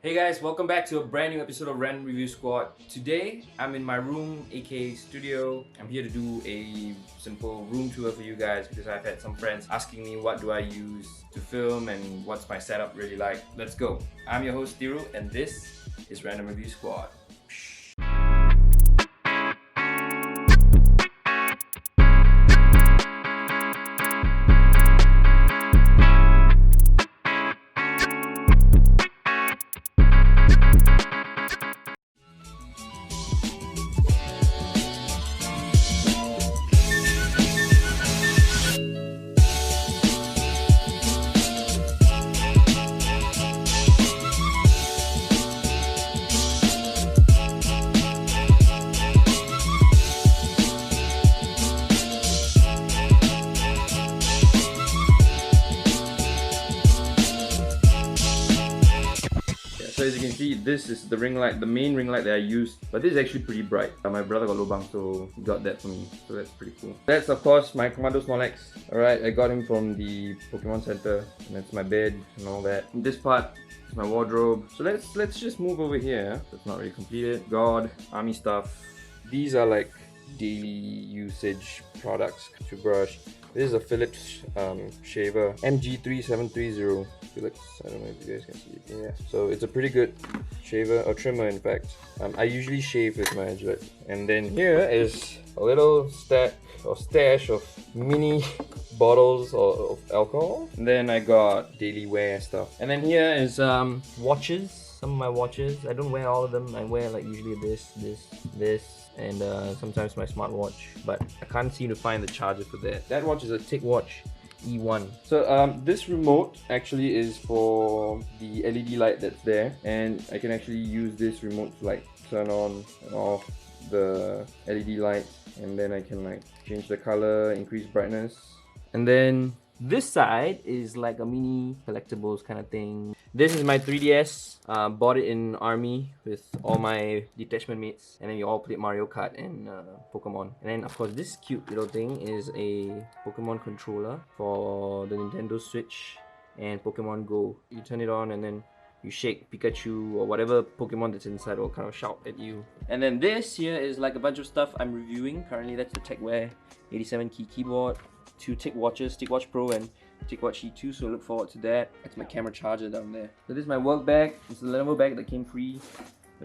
Hey guys, welcome back to a brand new episode of Random Review Squad. Today, I'm in my room, aka studio. I'm here to do a simple room tour for you guys because I've had some friends asking me what do I use to film and what's my setup really like. Let's go. I'm your host Thiru and this is Random Review Squad. So as you can see, this is the ring light, the main ring light that I used, but this is actually pretty bright. My brother got lobang, so he got that for me, so that's pretty cool. That's of course my Commando Snorlax. Alright, I got him from the Pokemon Center, and that's my bed and all that. And this part is my wardrobe. So let's just move over here. That's not really completed. God, army stuff. These are like daily usage products. Toothbrush. This is a Philips shaver, MG3730 Philips. I don't know if you guys can see it. Yeah. So it's a pretty good shaver, or trimmer in fact. I usually shave with my Gillette. And then here is a little stash of mini bottles of alcohol. And then I got daily wear stuff. And then here is watches. Some of my watches. I don't wear all of them. I wear like usually this, and sometimes my smartwatch. But I can't seem to find the charger for that. That watch is a ThinkPad E1. So this remote actually is for the LED light that's there, and I can actually use this remote to like turn on and off the LED lights, and then I can like change the color, increase brightness. And then this side is like a mini collectibles kind of thing. This is my 3DS. Bought it in army with all my detachment mates, and then we all played Mario Kart and Pokemon. And then of course this cute little thing is a Pokemon controller for the Nintendo Switch and Pokemon Go. You turn it on and then you shake Pikachu or whatever Pokemon that's inside will kind of shout at you. And then this here is like a bunch of stuff I'm reviewing currently. That's the TechWear 87 key keyboard, 2 TicWatches, TicWatch Pro and TicWatch E2, so look forward to that. That's my camera charger down there. So this is my work bag. It's the Lenovo bag that came free.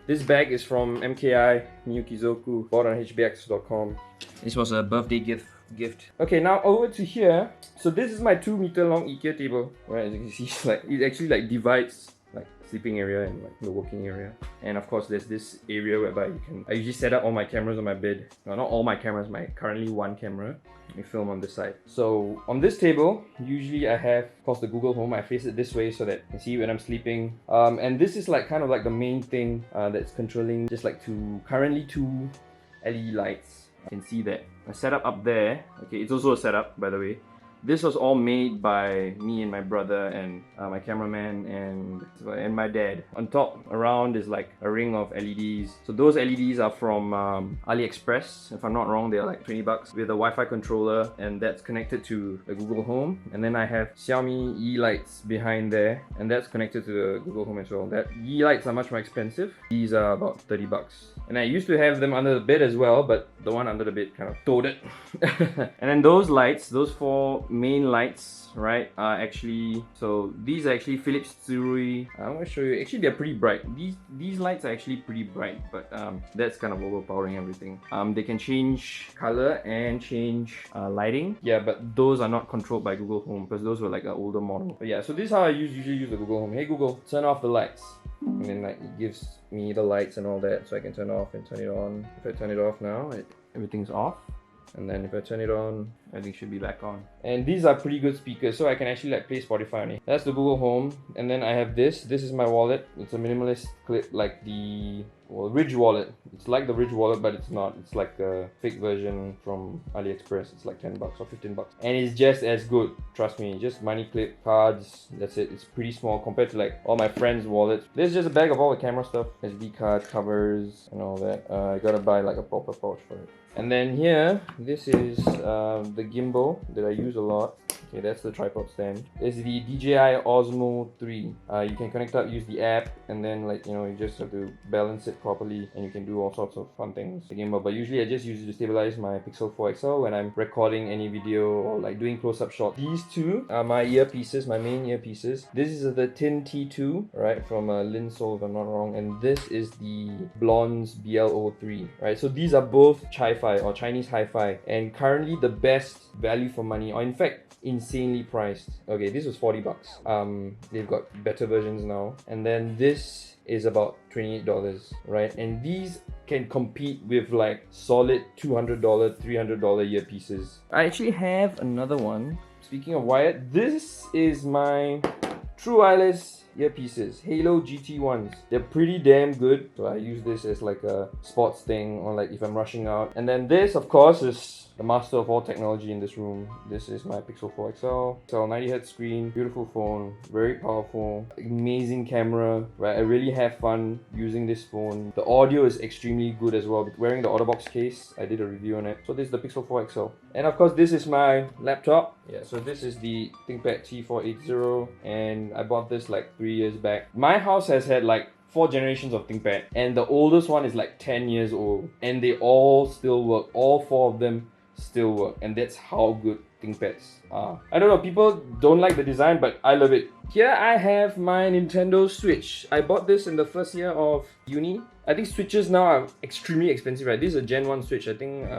This bag is from MKI, Miyukizoku, bought on hbx.com. This was a birthday gift. Okay, now over to here. So this is my 2-meter long IKEA table. Right, as you can see, it actually like divides like sleeping area and like the working area. And of course there's this area whereby I usually set up all my cameras on my bed. No, not all my cameras, my currently one camera. I film on this side. So on this table, usually I have, of course, the Google Home. I face it this way so that I can see when I'm sleeping. And this is like kind of like the main thing that's controlling just like currently two LED lights. You can see that. I set up there. Okay, it's also a setup by the way. This was all made by me and my brother and my cameraman and my dad. On top, around is like a ring of LEDs. So those LEDs are from AliExpress. If I'm not wrong, they're like 20 bucks with a Wi-Fi controller, and that's connected to the Google Home. And then I have Xiaomi YEELIGHTs behind there, and that's connected to the Google Home as well. That YEELIGHTs are much more expensive. These are about 30 bucks. And I used to have them under the bed as well, but the one under the bed kind of towed it. And then those lights, those 4 main lights, right, are actually, so these are actually Philips ZHIRUI. I'm going to show you. Actually, they're pretty bright. These lights are actually pretty bright, but that's kind of overpowering everything. They can change color and change lighting. Yeah, but those are not controlled by Google Home because those were like an older model. But yeah, so this is how I usually use the Google Home. Hey Google, turn off the lights. And then like it gives me the lights and all that, so I can turn off and turn it on. If I turn it off now, everything's off. And then if I turn it on, everything should be back on. And these are pretty good speakers, so I can actually like play Spotify on it. That's the Google Home. And then I have this. This is my wallet. It's a minimalist clip like the Ridge wallet. It's like the Ridge wallet, but it's not. It's like a fake version from AliExpress. It's like 10 bucks or 15 bucks. And it's just as good, trust me. Just money clip, cards, that's it. It's pretty small compared to like all my friends' wallets. This is just a bag of all the camera stuff. SD card, covers, and all that. I gotta buy like a proper pouch for it. And then here, this is the gimbal that I use a lot. Okay, that's the tripod stand. It's the DJI Osmo 3. You can connect up, use the app, and then like, you know, you just have to balance it properly and you can do all sorts of fun things again. But usually I just use it to stabilize my Pixel 4 XL when I'm recording any video or like doing close-up shots. These two are my earpieces, my main earpieces. This is the Tin T2, right, from Linsol if I'm not wrong, and this is the Blondes BL03, right? So these are both Chi-Fi or Chinese Hi-Fi, and currently the best value for money, or in fact insanely priced. Okay, this was 40 bucks. They've got better versions now, and then this is about $28, right? And these can compete with like solid $200, $300 earpieces. I actually have another one. Speaking of wired, this is my true wireless earpieces, HAYLOU GT1s. They're pretty damn good, so I use this as like a sports thing or like if I'm rushing out. And then this, of course, is the master of all technology in this room. This is my Pixel 4 XL. 90Hz screen, beautiful phone, very powerful, amazing camera, right? I really have fun using this phone. The audio is extremely good as well. Wearing the OtterBox case, I did a review on it. So this is the Pixel 4 XL. And of course, this is my laptop. Yeah, so this is the ThinkPad T480, and I bought this like 3 years back. My house has had like 4 generations of ThinkPad, and the oldest one is like 10 years old, and they all still work. All 4 of them still work, and that's how good ThinkPads are. I don't know, people don't like the design, but I love it. Here I have my Nintendo Switch. I bought this in the first year of uni. I think Switches now are extremely expensive, right? This is a Gen 1 Switch. I think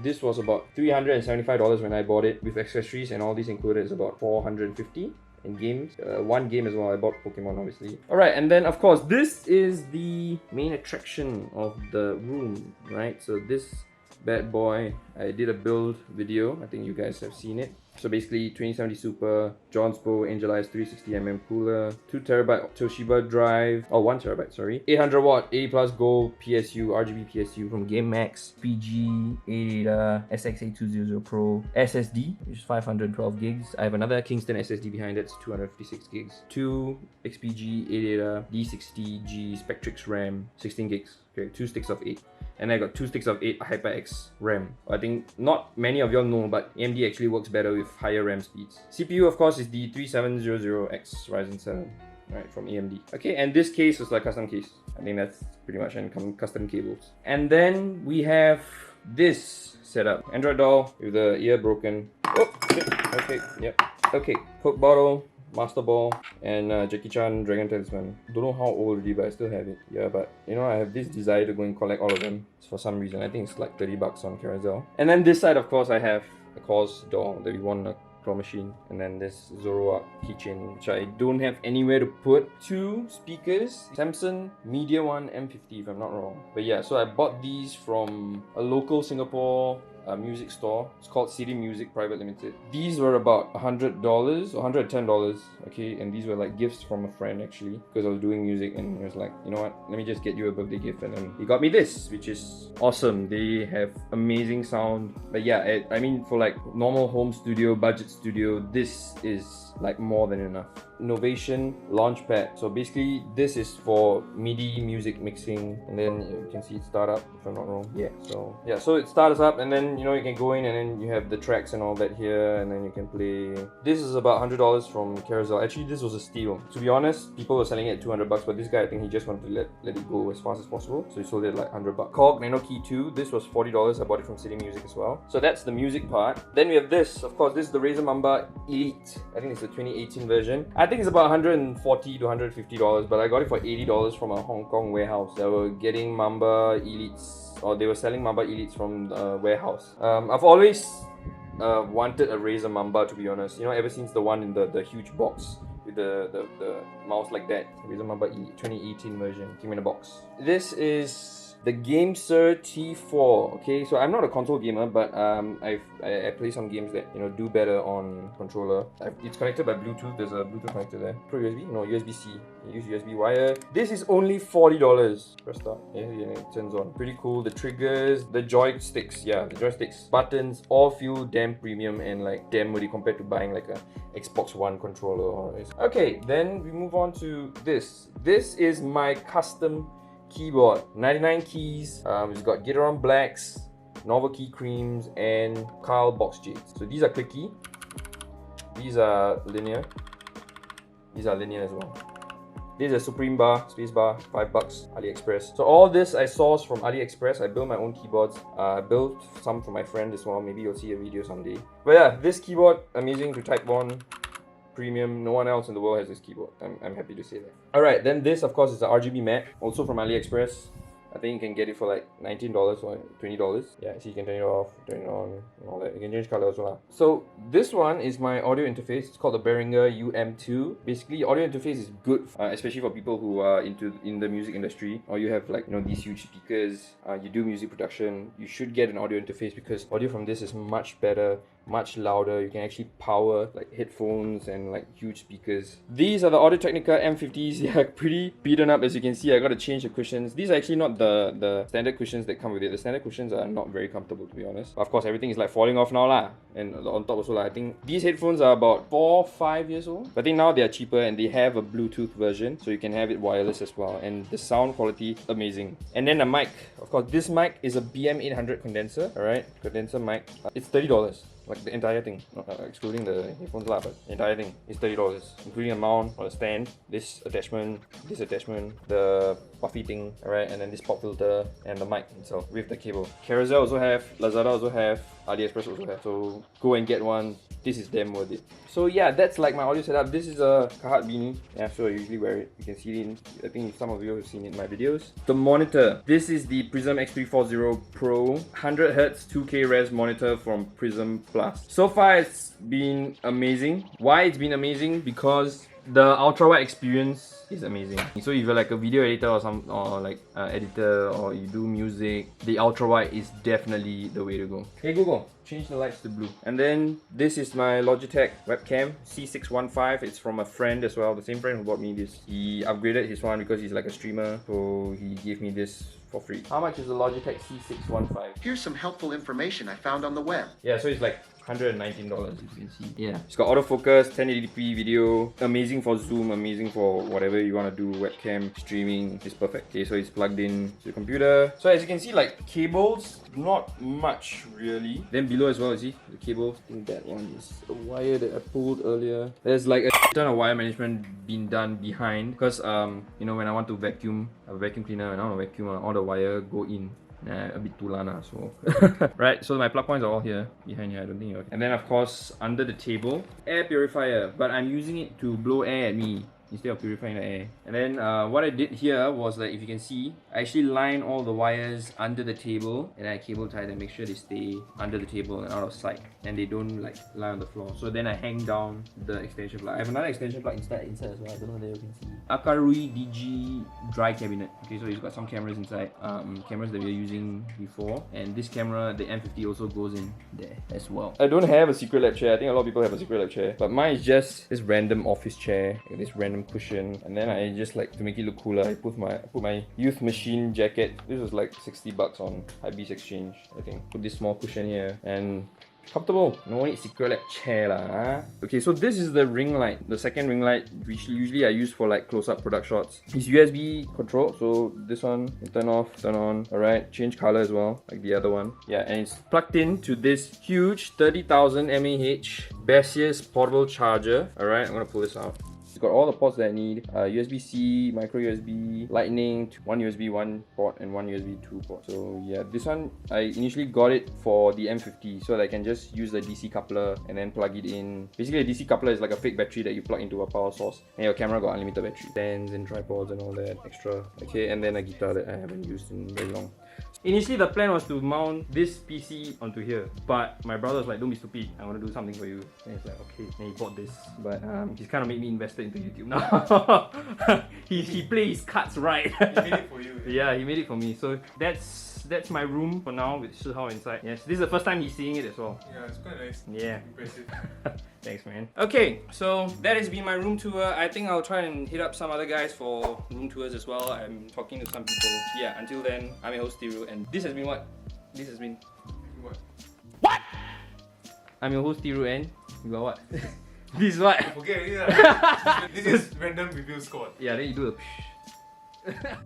this was about $375 when I bought it. With accessories and all these included, it's about $450. In games, one game as well. I bought Pokemon, obviously. Alright, and then of course, this is the main attraction of the room, right? So this bad boy, I did a build video. I think you guys have seen it. So basically, 2070 Super, Johnspo Angelized 360mm cooler, 2TB Toshiba drive, oh 1TB, sorry, 800 watt, 80 plus gold PSU, RGB PSU from GameMax, PG, ADATA, SX8200 Pro, SSD, which is 512 gigs. I have another Kingston SSD behind it, it's 256 gigs. 2 XPG, ADATA, D60G Spectrix RAM, 16 gigs. Okay, 2 sticks of 8. And I got 2 sticks of 8 HyperX RAM. I think not many of y'all know, but AMD actually works better with higher RAM speeds. CPU, of course, is the 3700X Ryzen 7, right, from AMD. Okay, and this case is like custom case. I think that's pretty much, and custom cables. And then we have this setup. Android doll with the ear broken. Oh, shit. Okay, yep. Okay, Coke bottle, Master Ball, and Jackie Chan Dragon Talisman. Don't know how old already, but I still have it. Yeah, but you know, I have this desire to go and collect all of them for some reason. I think it's like 30 bucks on Carousel. And then this side, of course, I have a KORG doll that we won a claw machine, and then this Zoroark keychain, which I don't have anywhere to put. 2 speakers, SAMSON MEDIAONE M50 if I'm not wrong. But yeah, so I bought these from a local Singapore music store. It's called City Music Private Limited. These were about $100 or $110, okay, and these were like gifts from a friend actually, because I was doing music and he was like, you know what, let me just get you a birthday gift, and then he got me this, which is awesome. They have amazing sound. But yeah, I mean, for like normal home studio, budget studio, this is like more than enough. NOVATION LAUNCHPAD. So basically this is for MIDI music mixing, and then you can see it start up if I'm not wrong. Yeah, so it starts up, and then you know you can go in and then you have the tracks and all that here, and then you can play. This is about $100 from Carousel. Actually, this was a steal. To be honest, people were selling it at 200 bucks, but this guy, I think he just wanted to let it go as fast as possible, so he sold it at like 100 bucks. KORG NANOKEY 2. This was $40. I bought it from City Music as well. So that's the music part. Then we have this. Of course, this is the RAZER MAMBA Elite. I think it's the 2018 version. I think it's about $140 to $150, but I got it for $80 from a Hong Kong warehouse. They were getting MAMBA Elites, or they were selling MAMBA Elites from the warehouse. I've always wanted a RAZER MAMBA, to be honest. You know, ever since the one in the huge box with the mouse like that. RAZER MAMBA Elite 2018 version came in a box. This is the GAMESIR T4. Okay, so I'm not a console gamer, but I play some games that, you know, do better on controller. It's connected by Bluetooth. There's a Bluetooth connector there. Pro USB? No, USB-C. You use USB wire. This is only $40. Press start. Yeah, it turns on. Pretty cool. The triggers, the joysticks. Yeah, the joysticks, buttons, all feel damn premium and like damn moody compared to buying like a Xbox One controller. Okay, then we move on to this. This is my custom keyboard. 99 keys. It's got Gateron Blacks, Novel key creams, and Carl box jades. So these are clicky. These are linear. These are linear as well. This is a Supreme bar, space bar, $5, AliExpress. So all this I sourced from AliExpress. I built my own keyboards. I built some for my friend as well. Maybe you'll see a video someday. But yeah, this keyboard, amazing to type on. Premium. No one else in the world has this keyboard. I'm happy to say that. Alright, then this of course is the RGB mat, also from AliExpress. I think you can get it for like $19 or $20. Yeah, so you can turn it off, turn it on, and all that. You can change color as well. So this one is my audio interface. It's called the BEHRINGER UM2. Basically, audio interface is good, especially for people who are in the music industry, or you have like these huge speakers. You do music production. You should get an audio interface because audio from this is much better, much louder. You can actually power like headphones and like huge speakers. These are the Audio-Technica M50s. They are pretty beaten up, as you can see. I got to change the cushions. These are actually not the standard cushions that come with it. The standard cushions are not very comfortable, to be honest. But of course, everything is like falling off now lah. And on top also, I think these headphones are about 4-5 years old. But I think now they are cheaper and they have a Bluetooth version, so you can have it wireless as well. And the sound quality, amazing. And then the mic. Of course, this mic is a BM800 condenser. Alright, condenser mic. It's $30. Like the entire thing, excluding the headphones lah, but the entire thing is $30, including a mount or a stand, this attachment, the puffy thing, alright, and then this pop filter and the mic itself with the cable. Carousel also have, Lazada also have, AliExpress also have, so go and get one. This is damn worth it. So yeah, that's like my audio setup. This is a Kahat beanie. Yeah, so I usually wear it. You can see it I think some of you have seen it in my videos. The monitor. This is the PRISM X340 Pro 100Hz 2K res monitor from PRISM Plus. So far it's been amazing. Why it's been amazing? Because the ultra wide experience is amazing. So if you're like a video editor or like editor, or you do music, the ultra wide is definitely the way to go. Hey Google, change the lights to blue. And then this is my Logitech webcam C615. It's from a friend as well, the same friend who bought me this. He upgraded his one because he's like a streamer, so he gave me this for free. How much is the Logitech C615? Here's some helpful information I found on the web. Yeah, so it's like $119, you can see. Yeah, it's got autofocus, 1080p video, amazing for Zoom, amazing for whatever you want to do, webcam, streaming, it's perfect. Okay, so it's plugged in to the computer. So as you can see, like cables, not much really. Then below as well, you see the cable. I think that one is a wire that I pulled earlier. There's like a ton of wire management being done behind, because when I want to vacuum, I have a vacuum cleaner and I want to vacuum, all the wire go in. A bit too lana, so right, so my plug points are all here behind here. I don't think you're okay. And then of course under the table, air purifier, but I'm using it to blow air at me instead of purifying the air. And then what I did here was, like, if you can see, I actually line all the wires under the table and I cable tie them, make sure they stay under the table and out of sight and they don't like lie on the floor. So then I hang down the extension plug. I have another extension plug inside as well. I don't know whether you can see. AKARUI DIGI dry cabinet. Okay, so it's got some cameras inside, cameras that we are using before, and this camera, the M50, also goes in there as well. I don't have a secret lab chair. I think a lot of people have a secret lab chair, but mine is just this random office chair, this random cushion, and then I just like to make it look cooler. I put my youth machine jacket. This was like $60 on Hypebeast Exchange, I think. Put this small cushion here and comfortable. No need secret lab chair lah. Okay, so this is the ring light, the second ring light, which usually I use for like close-up product shots. It's USB control, so this one turn off, turn on. Alright, change color as well, like the other one. Yeah, and it's plugged into this huge 30,000 mAh BASEUS portable charger. Alright, I'm gonna pull this out. It's got all the ports that I need. USB-C, micro USB, lightning, one USB 1 port and one USB 2 port. So yeah, this one I initially got it for the M50 so that I can just use the DC coupler and then plug it in. Basically a DC coupler is like a fake battery that you plug into a power source, and your camera got unlimited battery. Stands and tripods and all that extra. Okay, and then a guitar that I haven't used in very long. Initially the plan was to mount this PC onto here, but my brother was like, don't be stupid, I want to do something for you. And he's like, okay, and he bought this. But he's kind of made me invested into YouTube now. he plays his cards right. He made it for you. Yeah, he made it for me. So that's my room for now with Shihao inside. Yes, this is the first time he's seeing it as well. Yeah, it's quite nice. Yeah. Impressive. Thanks, man. Okay, so that has been my room tour. I think I'll try and hit up some other guys for room tours as well. I'm talking to some people. Yeah, until then, I'm your host Thiru, and this has been what? This has been... What? What? I'm your host Thiru, and you got what? This is what? Forget already lah. This is random review squad. Yeah, then you do a